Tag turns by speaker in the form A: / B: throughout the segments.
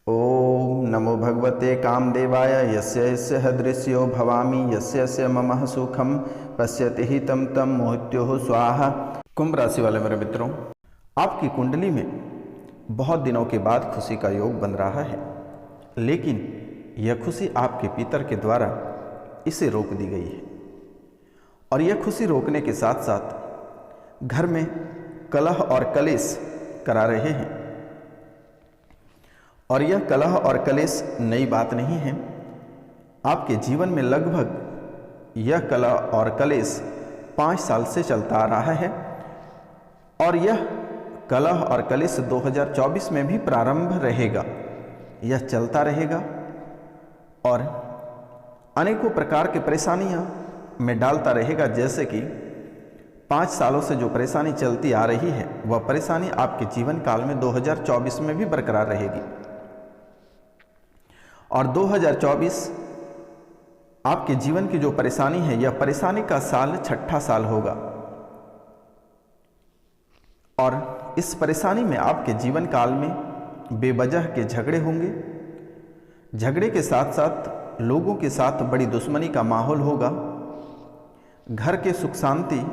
A: ओम नमो भगवते कामदेवाय यस्य यस्य हदृश्यो भवामि यस्य यस्य मम सुखम पश्यति हि तं तं मोहित्यो स्वाहा। कुंभ राशि वाले मेरे मित्रों, आपकी कुंडली में बहुत दिनों के बाद खुशी का योग बन रहा है, लेकिन यह खुशी आपके पितर के द्वारा इसे रोक दी गई है। और यह खुशी रोकने के साथ साथ घर में कलह और कलेश करा रहे हैं। और यह कलह और कलेश नई बात नहीं है। आपके जीवन में लगभग यह कलह और कलेश 5 साल से चलता आ रहा है। और यह कलह और कलेश 2024 में भी प्रारंभ रहेगा। यह चलता रहेगा और अनेकों प्रकार की परेशानियां में डालता रहेगा। जैसे कि 5 सालों से जो परेशानी चलती आ रही है, वह परेशानी आपके जीवन काल में 2024 में भी बरकरार रहेगी। और 2024 आपके जीवन की जो परेशानी है, यह परेशानी का साल 6ठा साल होगा। और इस परेशानी में आपके जीवन काल में बेवजह के झगड़े होंगे। झगड़े के साथ साथ लोगों के साथ बड़ी दुश्मनी का माहौल होगा। घर के सुख शांति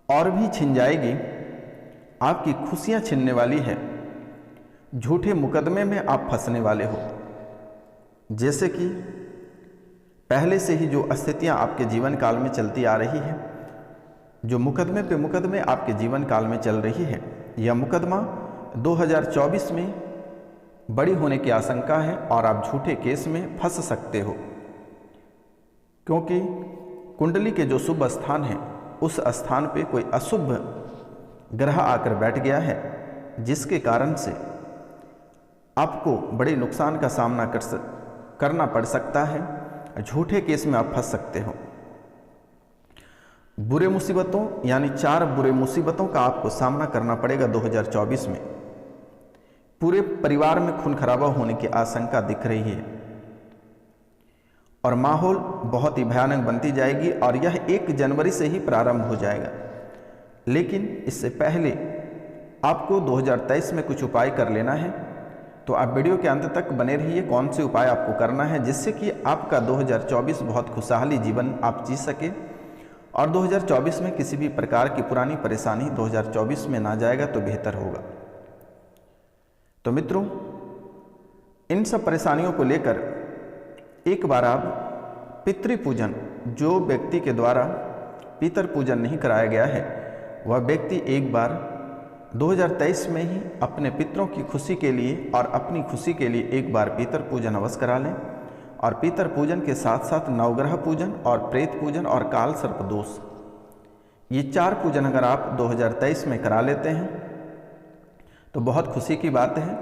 A: और भी छिन जाएगी। आपकी खुशियां छिनने वाली है। झूठे मुकदमे में आप फंसने वाले हो। जैसे कि पहले से ही जो स्थितियां आपके जीवन काल में चलती आ रही है, जो मुकदमे पे मुकदमे आपके जीवन काल में चल रही है, यह मुकदमा 2024 में बड़ी होने की आशंका है और आप झूठे केस में फंस सकते हो। क्योंकि कुंडली के जो शुभ स्थान है, उस स्थान पे कोई अशुभ ग्रह आकर बैठ गया है, जिसके कारण से आपको बड़े नुकसान का सामना करना पड़ सकता है। झूठे केस में आप फंस सकते हो। बुरे मुसीबतों यानी 4 बुरे मुसीबतों का आपको सामना करना पड़ेगा 2024 में। पूरे परिवार में खून खराबा होने की आशंका दिख रही है और माहौल बहुत ही भयानक बनती जाएगी। और यह 1 जनवरी से ही प्रारंभ हो जाएगा। लेकिन इससे पहले आपको 2023 में कुछ उपाय कर लेना है। तो आप वीडियो के अंत तक बने रहिए। कौन से उपाय आपको करना है जिससे कि आपका 2024 बहुत खुशहाली जीवन आप जी सके और 2024 में किसी भी प्रकार की पुरानी परेशानी 2024 में ना जाएगा तो बेहतर होगा। तो मित्रों, इन सब परेशानियों को लेकर एक बार आप पितृपूजन, जो व्यक्ति के द्वारा पितर पूजन नहीं कराया गया है, वह व्यक्ति एक बार 2023 में ही अपने पितरों की खुशी के लिए और अपनी खुशी के लिए एक बार पितर पूजन अवश्य करा लें। और पितर पूजन के साथ साथ नवग्रह पूजन और प्रेत पूजन और काल सर्प दोष, ये 4 पूजन अगर आप 2023 में करा लेते हैं तो बहुत खुशी की बात है।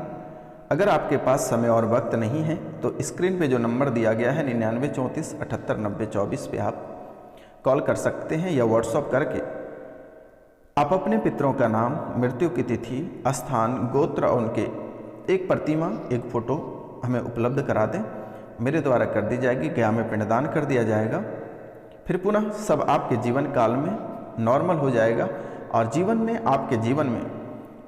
A: अगर आपके पास समय और वक्त नहीं है तो स्क्रीन पे जो नंबर दिया गया है 99 34 78 90 24 पे आप कॉल कर सकते हैं या व्हाट्सअप करके आप अपने पितरों का नाम, मृत्यु की तिथि, स्थान, गोत्र और उनके एक प्रतिमा, एक फोटो हमें उपलब्ध करा दें। मेरे द्वारा कर दी जाएगी। गया में पिंडदान कर दिया जाएगा। फिर पुनः सब आपके जीवन काल में नॉर्मल हो जाएगा और जीवन में, आपके जीवन में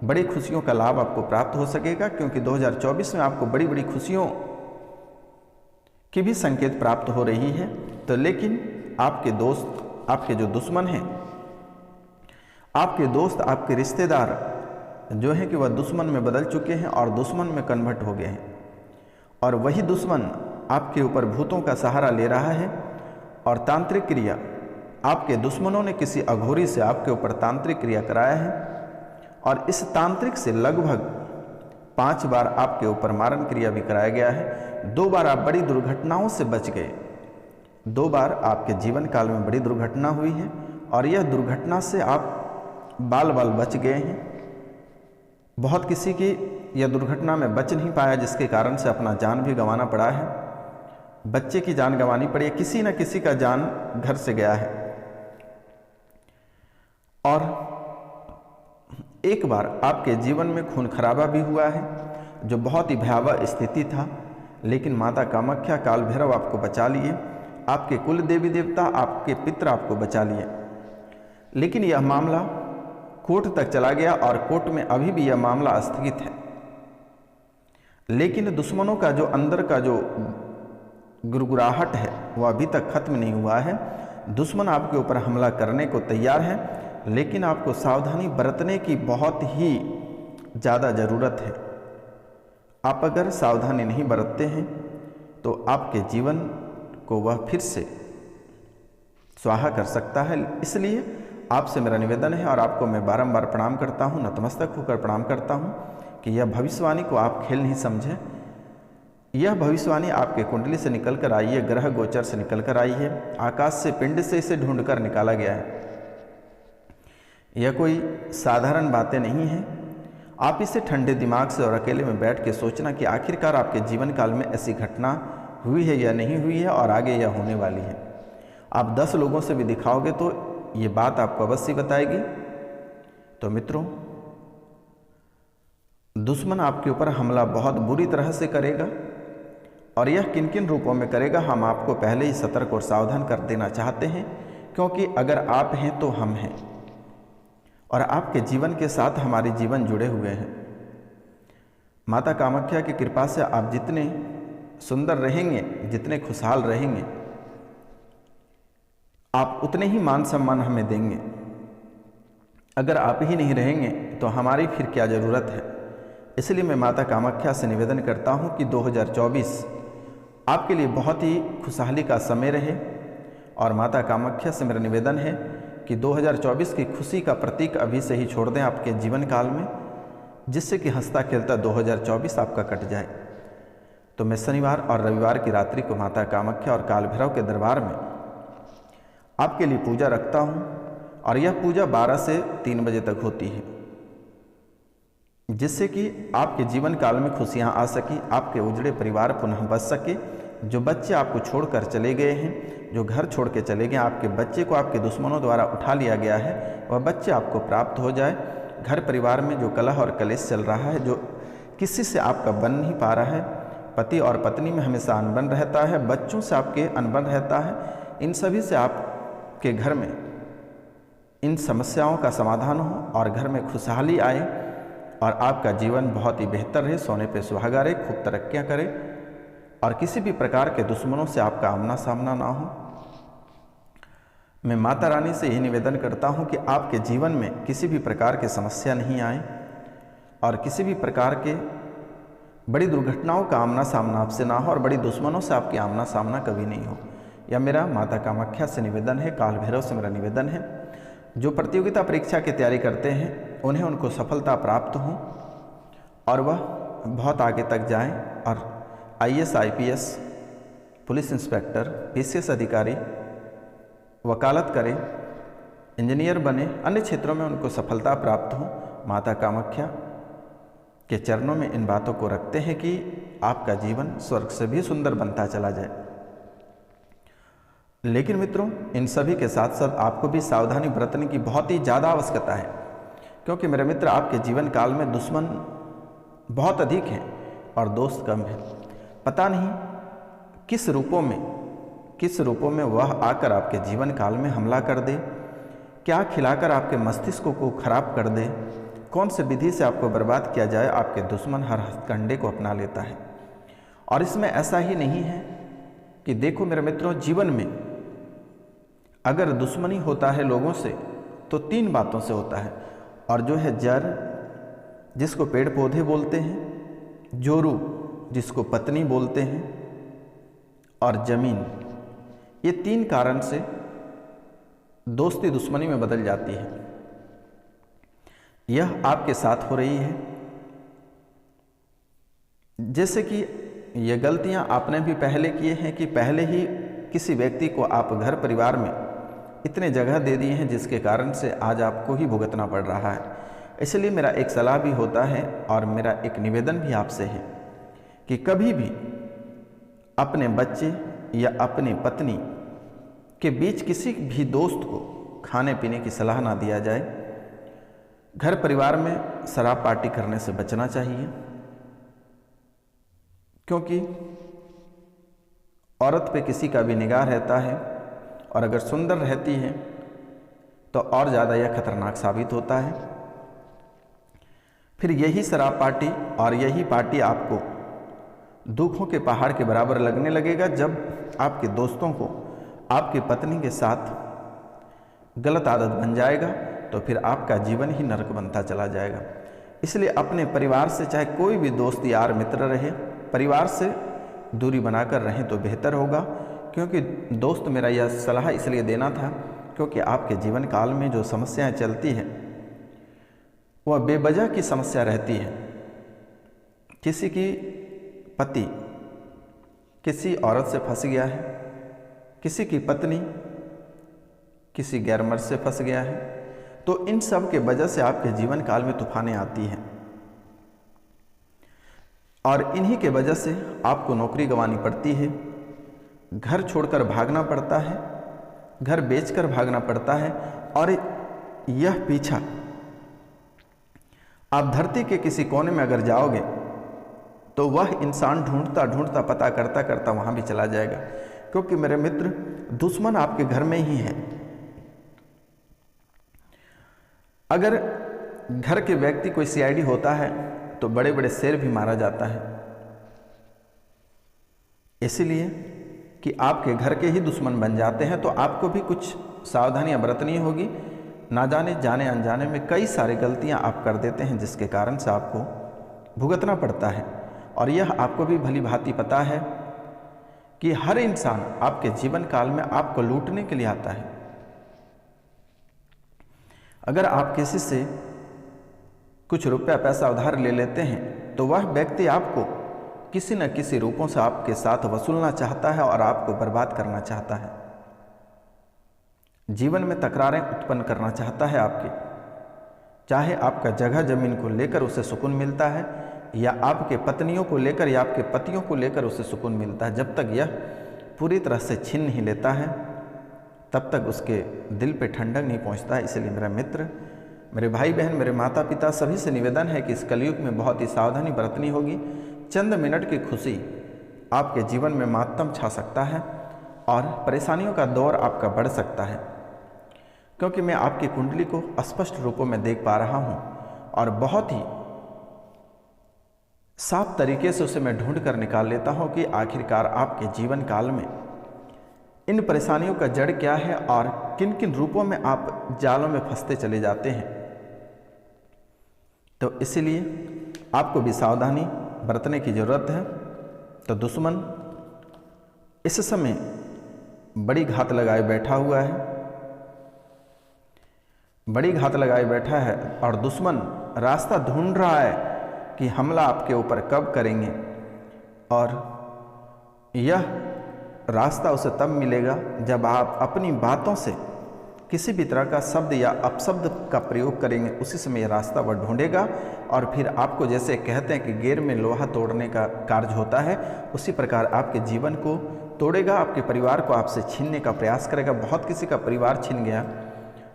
A: बड़ी खुशियों का लाभ आपको प्राप्त हो सकेगा। क्योंकि 2024 में आपको बड़ी बड़ी खुशियों की भी संकेत प्राप्त हो रही है। तो लेकिन आपके दोस्त, आपके जो दुश्मन हैं, आपके दोस्त, आपके रिश्तेदार जो हैं कि वह दुश्मन में बदल चुके हैं और दुश्मन में कन्वर्ट हो गए हैं। और वही दुश्मन आपके ऊपर भूतों का सहारा ले रहा है और तांत्रिक क्रिया, आपके दुश्मनों ने किसी अघोरी से आपके ऊपर तांत्रिक क्रिया कराया है और इस तांत्रिक से लगभग 5 बार आपके ऊपर मारण क्रिया भी कराया गया है। 2 बार आप बड़ी दुर्घटनाओं से बच गए। 2 बार आपके जीवन काल में बड़ी दुर्घटना हुई है और यह दुर्घटना से आप बाल बाल बच गए हैं। बहुत किसी की यह दुर्घटना में बच नहीं पाया, जिसके कारण से अपना जान भी गंवाना पड़ा है। बच्चे की जान गंवानी पड़ी है, किसी न किसी का जान घर से गया है। और एक बार आपके जीवन में खून खराबा भी हुआ है, जो बहुत ही भयावह स्थिति था। लेकिन माता कामाख्या, काल भैरव आपको बचा लिए। आपके कुल देवी देवता, आपके पितर आपको बचा लिए। लेकिन यह मामला कोर्ट तक चला गया और कोर्ट में अभी भी यह मामला स्थगित है। लेकिन दुश्मनों का जो अंदर का जो गुरगुराहट है वो अभी तक खत्म नहीं हुआ है। दुश्मन आपके ऊपर हमला करने को तैयार है, लेकिन आपको सावधानी बरतने की बहुत ही ज़्यादा ज़रूरत है। आप अगर सावधानी नहीं बरतते हैं तो आपके जीवन को वह फिर से स्वाहा कर सकता है। इसलिए आपसे मेरा निवेदन है और आपको मैं बारंबार प्रणाम करता हूँ, नतमस्तक होकर प्रणाम करता हूँ कि यह भविष्यवाणी को आप खेल नहीं समझें। यह भविष्यवाणी आपके कुंडली से निकल कर आई है, ग्रह गोचर से निकल कर आई है, आकाश से पिंड से इसे ढूंढकर निकाला गया है। यह कोई साधारण बातें नहीं हैं। आप इसे ठंडे दिमाग से और अकेले में बैठ के सोचना कि आखिरकार आपके जीवन काल में ऐसी घटना हुई है या नहीं हुई है और आगे यह होने वाली है। आप 10 लोगों से भी दिखाओगे तो ये बात आपको अवश्य बताएगी। तो मित्रों, दुश्मन आपके ऊपर हमला बहुत बुरी तरह से करेगा और यह किन किन रूपों में करेगा हम आपको पहले ही सतर्क और सावधान कर देना चाहते हैं, क्योंकि अगर आप हैं तो हम हैं और आपके जीवन के साथ हमारे जीवन जुड़े हुए हैं। माता कामाख्या की कृपा से आप जितने सुंदर रहेंगे, जितने खुशहाल रहेंगे, आप उतने ही मान सम्मान हमें देंगे। अगर आप ही नहीं रहेंगे तो हमारी फिर क्या ज़रूरत है। इसलिए मैं माता कामाख्या से निवेदन करता हूं कि 2024 आपके लिए बहुत ही खुशहाली का समय रहे और माता कामाख्या से मेरा निवेदन है कि 2024 की खुशी का प्रतीक अभी से ही छोड़ दें आपके जीवन काल में, जिससे कि हंसता खेलता 2024 आपका कट जाए। तो मैं शनिवार और रविवार की रात्रि को माता कामाख्या और काल भैरव के दरबार में आपके लिए पूजा रखता हूं और यह पूजा 12 से 3 बजे तक होती है, जिससे कि आपके जीवन काल में खुशियां आ सकी, आपके उजड़े परिवार पुनः बच सके। जो बच्चे आपको छोड़कर चले गए हैं, जो घर छोड़ के चले गए, आपके बच्चे को आपके दुश्मनों द्वारा उठा लिया गया है, वह बच्चे आपको प्राप्त हो जाए। घर परिवार में जो कलह और कलेश चल रहा है, जो किसी से आपका बन नहीं पा रहा है, पति और पत्नी में हमेशा अनबन रहता है, बच्चों से आपके अनबन रहता है, इन सभी से आपके घर में इन समस्याओं का समाधान हो और घर में खुशहाली आए और आपका जीवन बहुत ही बेहतर रहे, सोने पे सुहागा रहे, खूब तरक्कियां करे और किसी भी प्रकार के दुश्मनों से आपका आमना सामना ना हो। मैं माता रानी से यही निवेदन करता हूं कि आपके जीवन में किसी भी प्रकार की समस्या नहीं आए और किसी भी प्रकार के बड़ी दुर्घटनाओं का आमना सामना आपसे ना हो और बड़ी दुश्मनों से आपके आमना सामना कभी नहीं हो। यह मेरा माता कामाख्या से निवेदन है, काल भैरव से मेरा निवेदन है। जो प्रतियोगिता परीक्षा की तैयारी करते हैं उन्हें उनको सफलता प्राप्त हो और वह बहुत आगे तक जाएं और IAS, IPS, police inspector, PCS अधिकारी, वकालत करें, इंजीनियर बने, अन्य क्षेत्रों में उनको सफलता प्राप्त हो। माता कामाख्या के चरणों में इन बातों को रखते हैं कि आपका जीवन स्वर्ग से भी सुंदर बनता चला जाए। लेकिन मित्रों, इन सभी के साथ साथ आपको भी सावधानी बरतने की बहुत ही ज़्यादा आवश्यकता है, क्योंकि मेरे मित्र आपके जीवन काल में दुश्मन बहुत अधिक हैं और दोस्त कम हैं। पता नहीं किस रूपों में वह आकर आपके जीवन काल में हमला कर दे, क्या खिलाकर आपके मस्तिष्क को खराब कर दे, कौन से विधि से आपको बर्बाद किया जाए। आपके दुश्मन हर हथकंडे को अपना लेता है और इसमें ऐसा ही नहीं है कि देखो मेरे मित्रों, जीवन में अगर दुश्मनी होता है लोगों से तो 3 बातों से होता है, और जो है जड़, जिसको पेड़ पौधे बोलते हैं, जोरू, जिसको पत्नी बोलते हैं, और जमीन। ये 3 कारण से दोस्ती दुश्मनी में बदल जाती है। यह आपके साथ हो रही है। जैसे कि ये गलतियां आपने भी पहले किए हैं कि पहले ही किसी व्यक्ति को आप घर परिवार में इतने जगह दे दिए हैं, जिसके कारण से आज आपको ही भुगतना पड़ रहा है। इसलिए मेरा एक सलाह भी होता है और मेरा एक निवेदन भी आपसे है कि कभी भी अपने बच्चे या अपनी पत्नी के बीच किसी भी दोस्त को खाने पीने की सलाह ना दिया जाए। घर परिवार में शराब पार्टी करने से बचना चाहिए, क्योंकि औरत पे किसी का भी निगाह रहता है और अगर सुंदर रहती है तो और ज़्यादा यह खतरनाक साबित होता है। फिर यही शराब पार्टी और यही पार्टी आपको दुखों के पहाड़ के बराबर लगने लगेगा। जब आपके दोस्तों को आपकी पत्नी के साथ गलत आदत बन जाएगा तो फिर आपका जीवन ही नरक बनता चला जाएगा। इसलिए अपने परिवार से, चाहे कोई भी दोस्त यार मित्र रहे, परिवार से दूरी बनाकर रहें तो बेहतर होगा। क्योंकि दोस्त, मेरा यह सलाह इसलिए देना था क्योंकि आपके जीवन काल में जो समस्याएं चलती हैं वह बेवजह की समस्या रहती है। किसी की पति किसी औरत से फंस गया है, किसी की पत्नी किसी गैर मर्द से फंस गया है, तो इन सब के वजह से आपके जीवन काल में तूफानें आती हैं और इन्हीं के वजह से आपको नौकरी गंवानी पड़ती है, घर छोड़कर भागना पड़ता है, घर बेचकर भागना पड़ता है। और यह पीछा आप धरती के किसी कोने में अगर जाओगे तो वह इंसान ढूंढता ढूंढता पता करता करता वहां भी चला जाएगा। क्योंकि मेरे मित्र, दुश्मन आपके घर में ही है। अगर घर के व्यक्ति कोई सीआईडी होता है तो बड़े बड़े शेर भी मारा जाता है, इसलिए कि आपके घर के ही दुश्मन बन जाते हैं। तो आपको भी कुछ सावधानियां बरतनी होगी। ना जाने जाने अनजाने में कई सारी गलतियां आप कर देते हैं जिसके कारण से आपको भुगतना पड़ता है। और यह आपको भी भली भांति पता है कि हर इंसान आपके जीवन काल में आपको लूटने के लिए आता है। अगर आप किसी से कुछ रुपया पैसा उधार ले लेते हैं तो वह व्यक्ति आपको किसी न किसी रूपों से आपके साथ वसूलना चाहता है और आपको बर्बाद करना चाहता है। जीवन में तकरारें उत्पन्न करना चाहता है आपके, चाहे आपका जगह जमीन को लेकर उसे सुकून मिलता है या आपके पत्नियों को लेकर या आपके पतियों को लेकर उसे सुकून मिलता है। जब तक यह पूरी तरह से छीन नहीं लेता है तब तक उसके दिल पे ठंडक नहीं पहुंचता है। इसलिए मेरा मित्र, मेरे भाई बहन, मेरे माता पिता सभी से निवेदन है कि इस कलयुग में बहुत ही सावधानी बरतनी होगी। चंद मिनट की खुशी आपके जीवन में मातम छा सकता है और परेशानियों का दौर आपका बढ़ सकता है। क्योंकि मैं आपकी कुंडली को स्पष्ट रूपों में देख पा रहा हूं और बहुत ही साफ तरीके से उसे मैं ढूंढ कर निकाल लेता हूं कि आखिरकार आपके जीवन काल में इन परेशानियों का जड़ क्या है और किन किन रूपों में आप जालों में फंसते चले जाते हैं। तो इसलिए आपको भी सावधानी बरतने की जरूरत है। तो दुश्मन इस समय बड़ी घात लगाए बैठा हुआ है, बड़ी घात लगाए बैठा है और दुश्मन रास्ता ढूंढ रहा है कि हमला आपके ऊपर कब करेंगे। और यह रास्ता उसे तब मिलेगा जब आप अपनी बातों से किसी भी तरह का शब्द या अपशब्द का प्रयोग करेंगे। उसी समय यह रास्ता वह ढूंढेगा और फिर आपको, जैसे कहते हैं कि गेर में लोहा तोड़ने का कार्य होता है, उसी प्रकार आपके जीवन को तोड़ेगा, आपके परिवार को आपसे छीनने का प्रयास करेगा। बहुत किसी का परिवार छीन गया,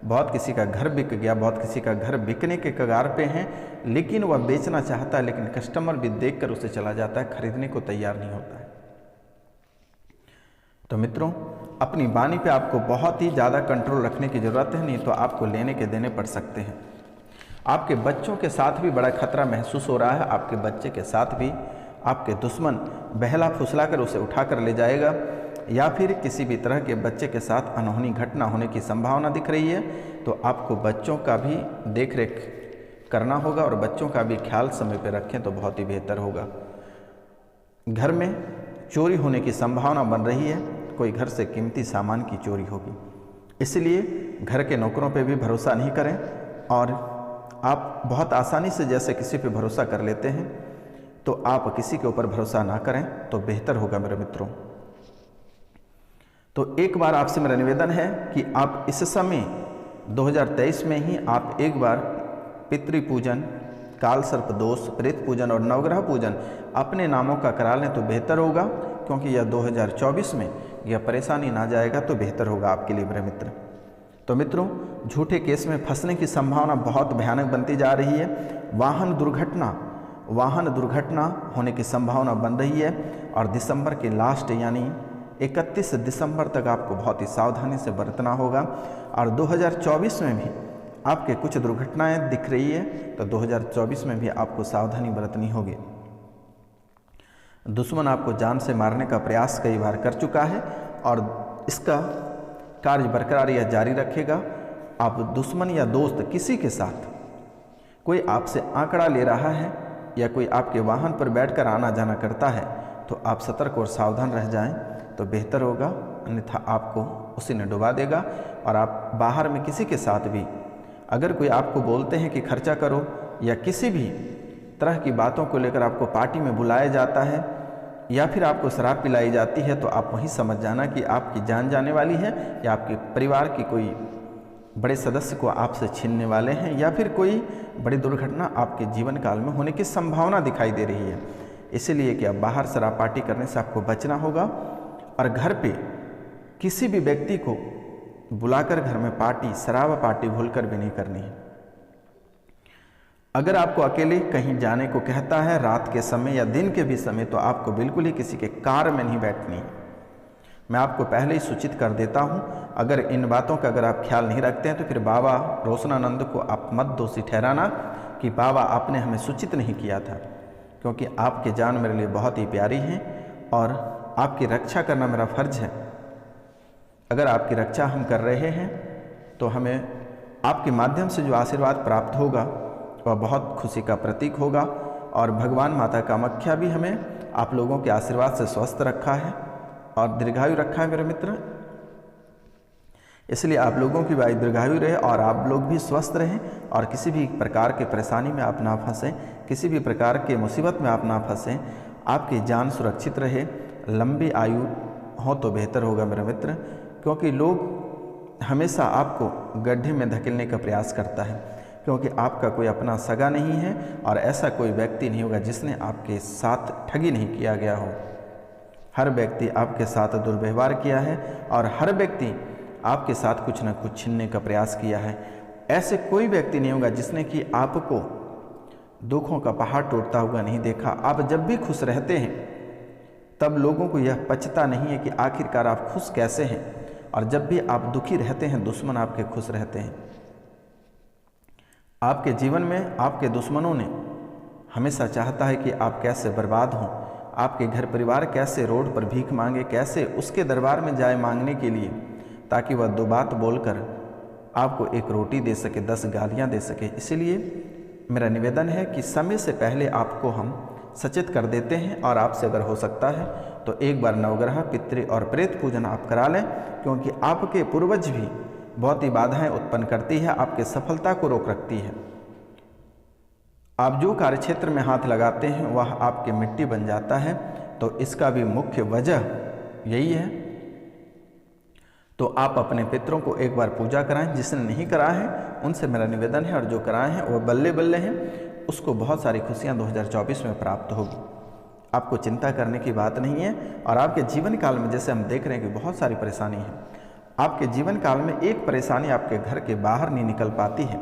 A: बहुत किसी का घर बिक गया, बहुत किसी का घर बिकने के कगार पे हैं, लेकिन वह बेचना चाहता है, लेकिन कस्टमर भी देखकर उसे चला जाता है, खरीदने को तैयार नहीं होता है। तो मित्रों, अपनी वाणी पे आपको बहुत ही ज़्यादा कंट्रोल रखने की ज़रूरत है, नहीं तो आपको लेने के देने पड़ सकते हैं। आपके बच्चों के साथ भी बड़ा खतरा महसूस हो रहा है। आपके बच्चे के साथ भी आपके दुश्मन बहला फुसला कर उसे उठा कर ले जाएगा या फिर किसी भी तरह के बच्चे के साथ अनहोनी घटना होने की संभावना दिख रही है। तो आपको बच्चों का भी देख रेख करना होगा और बच्चों का भी ख्याल समय पर रखें तो बहुत ही बेहतर होगा। घर में चोरी होने की संभावना बन रही है, कोई घर से कीमती सामान की चोरी होगी, इसलिए घर के नौकरों पे भी भरोसा नहीं करें। और आप बहुत आसानी से जैसे किसी पे भरोसा कर लेते हैं, तो आप किसी के ऊपर भरोसा ना करें तो बेहतर होगा मेरे मित्रों। तो एक बार आपसे मेरा निवेदन है कि आप इस समय 2023 में ही आप एक बार पितृ पूजन, काल सर्प दोष, प्रेत पूजन और नवग्रह पूजन अपने नामों का करा लें तो बेहतर होगा। क्योंकि यह 2024 में यह परेशानी ना जाएगा तो बेहतर होगा आपके लिए मेरे मित्र। तो मित्रों, झूठे केस में फंसने की संभावना बहुत भयानक बनती जा रही है। वाहन दुर्घटना होने की संभावना बन रही है और दिसंबर के लास्ट यानी 31 दिसंबर तक आपको बहुत ही सावधानी से बरतना होगा। और 2024 में भी आपके कुछ दुर्घटनाएं दिख रही है, तो 2024 में भी आपको सावधानी बरतनी होगी। दुश्मन आपको जान से मारने का प्रयास कई बार कर चुका है और इसका कार्य बरकरार या जारी रखेगा। आप दुश्मन या दोस्त किसी के साथ कोई आपसे आंकड़ा ले रहा है या कोई आपके वाहन पर बैठकर आना जाना करता है तो आप सतर्क और सावधान रह जाएं तो बेहतर होगा, अन्यथा आपको उसी ने डुबा देगा। और आप बाहर में किसी के साथ भी अगर कोई आपको बोलते हैं कि खर्चा करो या किसी भी तरह की बातों को लेकर आपको पार्टी में बुलाया जाता है या फिर आपको शराब पिलाई जाती है तो आप वहीं समझ जाना कि आपकी जान जाने वाली है या आपके परिवार की कोई बड़े सदस्य को आपसे छीनने वाले हैं या फिर कोई बड़ी दुर्घटना आपके जीवन काल में होने की संभावना दिखाई दे रही है। इसीलिए कि अब बाहर शराब पार्टी करने से आपको बचना होगा और घर पे किसी भी व्यक्ति को बुलाकर घर में पार्टी शराब पार्टी भूलकर भी नहीं करनी है। अगर आपको अकेले कहीं जाने को कहता है रात के समय या दिन के भी समय तो आपको बिल्कुल ही किसी के कार में नहीं बैठनी है। मैं आपको पहले ही सूचित कर देता हूं, अगर इन बातों का अगर आप ख्याल नहीं रखते हैं तो फिर बाबा रोशनानंद को आप मत दोषी ठहराना कि बाबा आपने हमें सूचित नहीं किया था, क्योंकि आपकी जान मेरे लिए बहुत ही प्यारी है और आपकी रक्षा करना मेरा फर्ज है। अगर आपकी रक्षा हम कर रहे हैं तो हमें आपके माध्यम से जो आशीर्वाद प्राप्त होगा वह बहुत खुशी का प्रतीक होगा। और भगवान माता कामाख्या भी हमें आप लोगों के आशीर्वाद से स्वस्थ रखा है और दीर्घायु रखा है मेरे मित्र। इसलिए आप लोगों की भी दीर्घायु रहे और आप लोग भी स्वस्थ रहें और किसी भी प्रकार के परेशानी में आप ना फंसें, किसी भी प्रकार के मुसीबत में आप ना फंसें, आपकी जान सुरक्षित रहे, लंबी आयु हो तो बेहतर होगा मेरे मित्र। क्योंकि लोग हमेशा आपको गड्ढे में धकेलने का प्रयास करता है, क्योंकि आपका कोई अपना सगा नहीं है और ऐसा कोई व्यक्ति नहीं होगा जिसने आपके साथ ठगी नहीं किया गया हो। हर व्यक्ति आपके साथ दुर्व्यवहार किया है और हर व्यक्ति आपके साथ कुछ न कुछ छीनने का प्रयास किया है। ऐसे कोई व्यक्ति नहीं होगा जिसने कि आपको दुखों का पहाड़ टूटता हुआ नहीं देखा। आप जब भी खुश रहते हैं तब लोगों को यह पचता नहीं है कि आखिरकार आप खुश कैसे हैं, और जब भी आप दुखी रहते हैं दुश्मन आपके खुश रहते हैं। आपके जीवन में आपके दुश्मनों ने हमेशा चाहता है कि आप कैसे बर्बाद हों, आपके घर परिवार कैसे रोड पर भीख मांगे, कैसे उसके दरबार में जाए मांगने के लिए, ताकि वह दो बात बोलकर आपको एक रोटी दे सके, 10 गालियां दे सके। इसलिए मेरा निवेदन है कि समय से पहले आपको हम सचेत कर देते हैं और आपसे अगर हो सकता है तो एक बार नवग्रह पितृ और प्रेत पूजन आप करा लें, क्योंकि आपके पूर्वज भी बहुत ही बाधाएं उत्पन्न करती है, आपके सफलता को रोक रखती है। आप जो कार्य क्षेत्र में हाथ लगाते हैं वह आपकी मिट्टी बन जाता है, तो इसका भी मुख्य वजह यही है। तो आप अपने पितरों को एक बार पूजा कराएं, जिसने नहीं करा है उनसे मेरा निवेदन है, और जो कराए हैं वह बल्ले बल्ले हैं, उसको बहुत सारी खुशियां 2024 में प्राप्त होगी। आपको चिंता करने की बात नहीं है। और आपके जीवन काल में जैसे हम देख रहे हैं कि बहुत सारी परेशानी है, आपके जीवन काल में एक परेशानी आपके घर के बाहर नहीं निकल पाती है,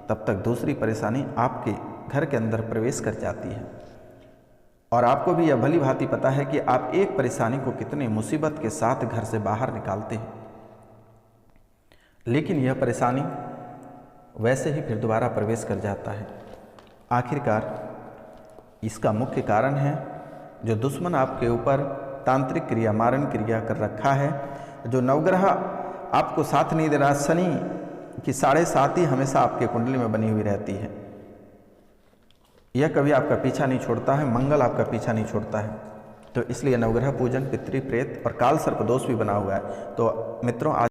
A: तब तक दूसरी परेशानी आपके घर के अंदर प्रवेश कर जाती है। और आपको भी यह भली भांति पता है कि आप एक परेशानी को कितने मुसीबत के साथ घर से बाहर निकालते हैं, लेकिन यह परेशानी वैसे ही फिर दोबारा प्रवेश कर जाता है। आखिरकार इसका मुख्य कारण है जो दुश्मन आपके ऊपर तांत्रिक क्रिया, मारण क्रिया कर रखा है। जो नवग्रह आपको साथ नहीं दे रहा, शनि की 7.5 ही हमेशा आपके कुंडली में बनी हुई रहती है, यह कभी आपका पीछा नहीं छोड़ता है, मंगल आपका पीछा नहीं छोड़ता है। तो इसलिए नवग्रह पूजन, पितृ प्रेत और काल सर्प दोष भी बना हुआ है। तो मित्रों, आज